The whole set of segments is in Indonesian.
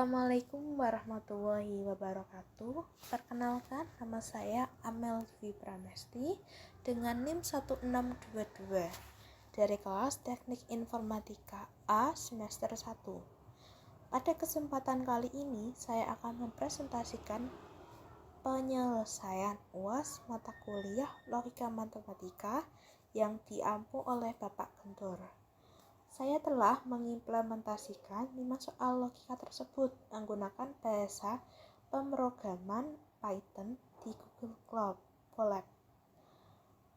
Assalamualaikum warahmatullahi wabarakatuh. Perkenalkan, nama saya Amel Dwi Pramesti dengan NIM 1622 dari kelas Teknik Informatika A semester 1. Pada kesempatan kali ini, saya akan mempresentasikan penyelesaian UAS mata kuliah Logika Matematika yang diampu oleh Bapak Gendor. Saya telah mengimplementasikan 5 soal logika tersebut menggunakan bahasa pemrograman Python di Google Colab.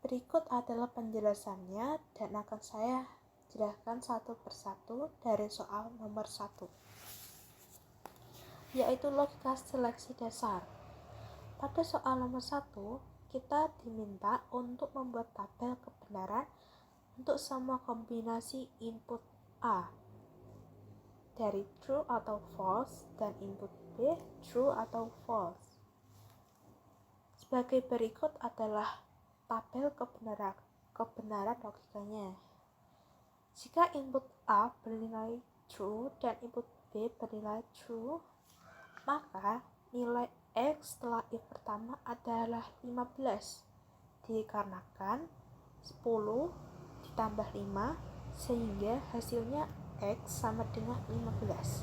Berikut adalah penjelasannya dan akan saya jelaskan satu persatu dari soal nomor 1, yaitu logika seleksi dasar. Pada soal nomor 1, kita diminta untuk membuat tabel kebenaran untuk semua kombinasi input A dari true atau false dan input B true atau false. Sebagai berikut adalah tabel kebenaran logikanya. Jika input A bernilai true dan input B bernilai true, maka nilai X setelah if pertama adalah 15, dikarenakan 10 ditambah 5 sehingga hasilnya X sama dengan 15.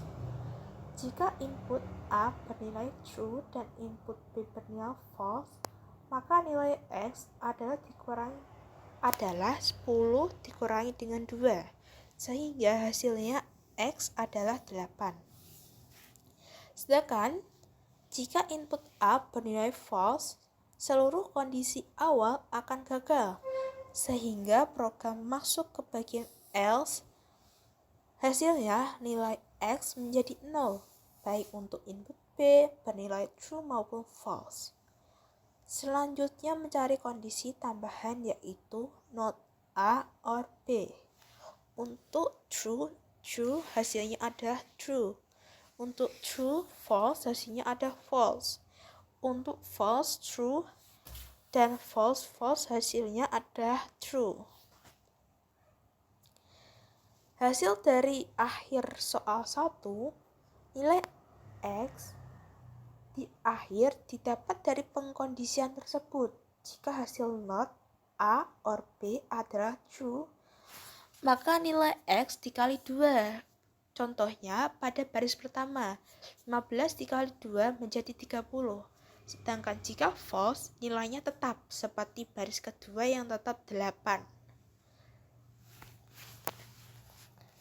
Jika input A bernilai true dan input B bernilai false, maka nilai X adalah 10 dikurangi dengan 2 sehingga hasilnya X adalah 8. Sedangkan jika input A bernilai false, seluruh kondisi awal akan gagal sehingga program masuk ke bagian else. Hasilnya nilai X menjadi 0 baik untuk input B bernilai true maupun false. Selanjutnya mencari kondisi tambahan yaitu not A or B. Untuk true hasilnya adalah true. Untuk true false hasilnya ada false. Untuk false true dan false hasilnya adalah true. Hasil dari akhir soal 1, nilai X di akhir didapat dari pengkondisian tersebut. Jika hasil not A or B adalah true, maka nilai X dikali 2. Contohnya pada baris pertama, 15 dikali 2 menjadi 30. Sedangkan jika false, nilainya tetap seperti baris kedua yang tetap 8.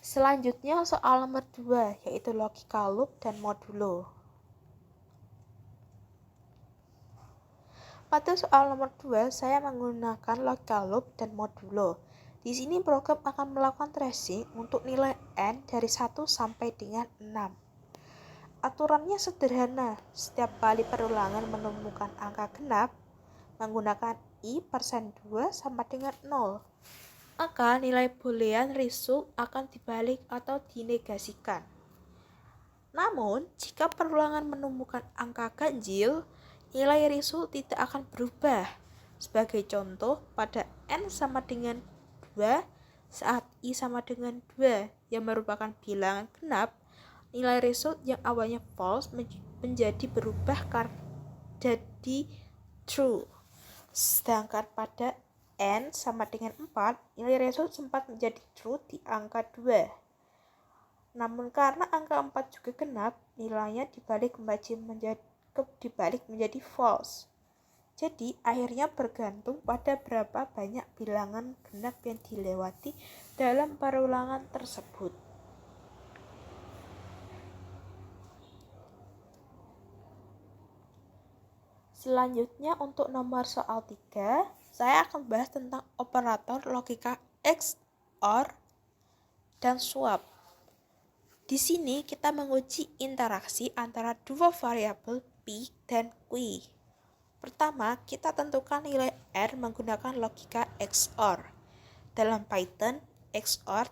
Selanjutnya soal nomor 2, yaitu logika loop dan modulo. Pada soal nomor 2, saya menggunakan logika loop dan modulo. Di sini program akan melakukan tracing untuk nilai n dari 1 sampai dengan 6. Aturannya sederhana, setiap kali perulangan menemukan angka genap menggunakan i/2 sama dengan 0, maka nilai boolean result akan dibalik atau dinegasikan. Namun, jika perulangan menemukan angka ganjil, nilai result tidak akan berubah. Sebagai contoh, pada n sama dengan 2 saat i sama dengan 2 yang merupakan bilangan genap, nilai result yang awalnya false menjadi berubah jadi true. Sedangkan pada n sama dengan 4, nilai result sempat menjadi true di angka 2. Namun karena angka 4 juga genap, nilainya dibalik menjadi false. Jadi akhirnya bergantung pada berapa banyak bilangan genap yang dilewati dalam perulangan tersebut. Selanjutnya untuk nomor soal 3, saya akan bahas tentang operator logika XOR dan swap. Di sini kita menguji interaksi antara dua variabel P dan Q. Pertama, kita tentukan nilai R menggunakan logika XOR. Dalam Python, XOR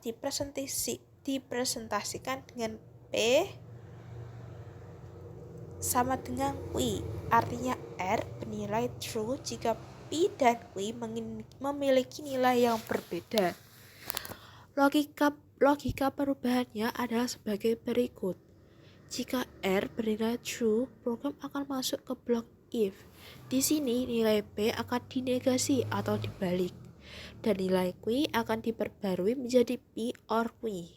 dipresentasikan dengan P sama dengan Q. Artinya R bernilai true jika P dan Q memiliki nilai yang berbeda. Logika perubahannya adalah sebagai berikut. Jika R bernilai true, program akan masuk ke blok if. Di sini nilai P akan dinegasi atau dibalik, dan nilai Q akan diperbarui menjadi P or Q.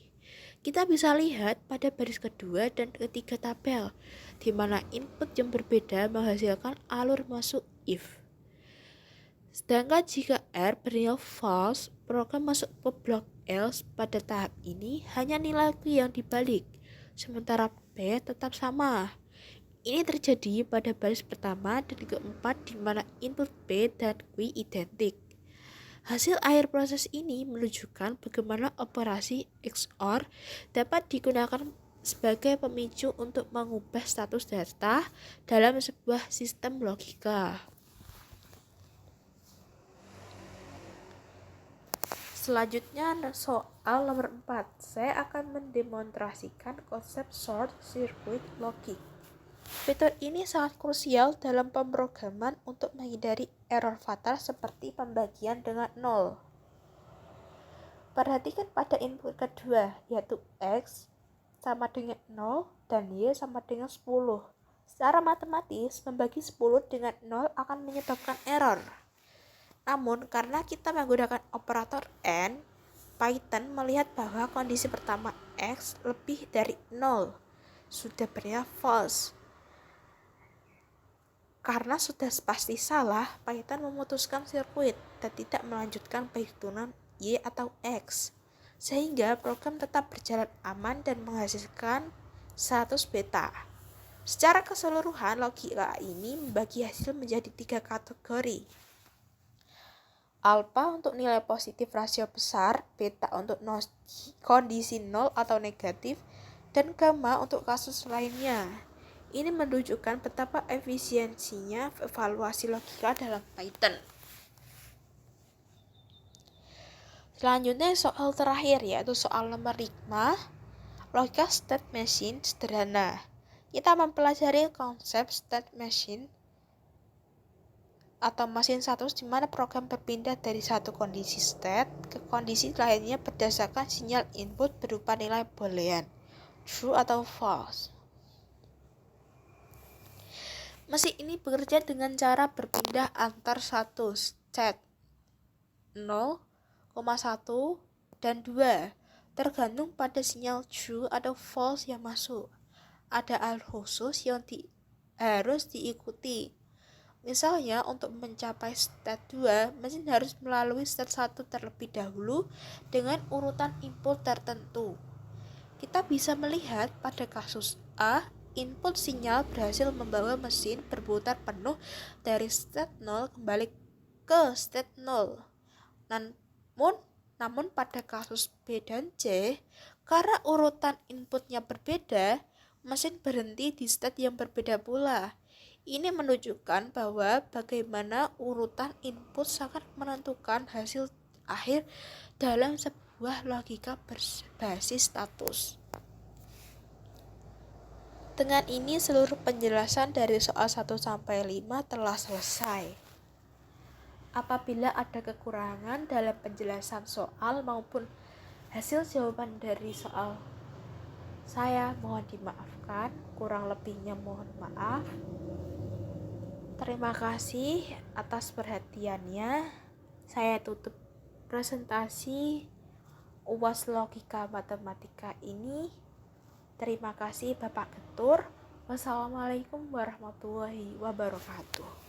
Kita bisa lihat pada baris kedua dan ketiga tabel, di mana input yang berbeda menghasilkan alur masuk if. Sedangkan jika R bernilai false, program masuk ke blok else. Pada tahap ini hanya nilai Q yang dibalik, sementara P tetap sama. Ini terjadi pada baris pertama dan keempat di mana input P dan Q identik. Hasil akhir proses ini menunjukkan bagaimana operasi XOR dapat digunakan sebagai pemicu untuk mengubah status data dalam sebuah sistem logika. Selanjutnya soal nomor 4. Saya akan mendemonstrasikan konsep short circuit logic. Fitur ini sangat krusial dalam pemrograman untuk menghindari error fatal seperti pembagian dengan 0. Perhatikan pada input kedua, yaitu X sama dengan 0 dan Y sama dengan 10. Secara matematis, membagi 10 dengan 0 akan menyebabkan error. Namun, karena kita menggunakan operator AND, Python melihat bahwa kondisi pertama X lebih dari 0 sudah bernilai false. Karena sudah pasti salah, Python memutuskan sirkuit dan tidak melanjutkan perhitungan Y atau X, sehingga program tetap berjalan aman dan menghasilkan status beta. Secara keseluruhan, logika ini membagi hasil menjadi 3 kategori. Alpha untuk nilai positif rasio besar, beta untuk kondisi 0 atau negatif, dan gamma untuk kasus lainnya. Ini menunjukkan betapa efisiensinya evaluasi logika dalam Python. Selanjutnya soal terakhir, yaitu soal nomor 5. Logika state machine sederhana. Kita mempelajari konsep state machine atau mesin status di mana program berpindah dari satu kondisi state ke kondisi lainnya berdasarkan sinyal input berupa nilai boolean, true atau false. Mesin ini bekerja dengan cara berpindah antar satu state 0, 1, dan 2 tergantung pada sinyal true atau false yang masuk. Ada hal khusus yang harus diikuti. Misalnya untuk mencapai state 2, mesin harus melalui state 1 terlebih dahulu dengan urutan input tertentu. Kita bisa melihat pada kasus A, input sinyal berhasil membawa mesin berputar penuh dari state 0 kembali ke state 0. Namun pada kasus B dan C, karena urutan inputnya berbeda, mesin berhenti di state yang berbeda pula. Ini menunjukkan bahwa bagaimana urutan input sangat menentukan hasil akhir dalam sebuah logika berbasis status. Dengan ini seluruh penjelasan dari soal 1 sampai 5 telah selesai. Apabila ada kekurangan dalam penjelasan soal maupun hasil jawaban dari soal, saya mohon dimaafkan, kurang lebihnya mohon maaf. Terima kasih atas perhatiannya. Saya tutup presentasi UAS Logika Matematika ini. Terima kasih Bapak Ketur. Wassalamualaikum warahmatullahi wabarakatuh.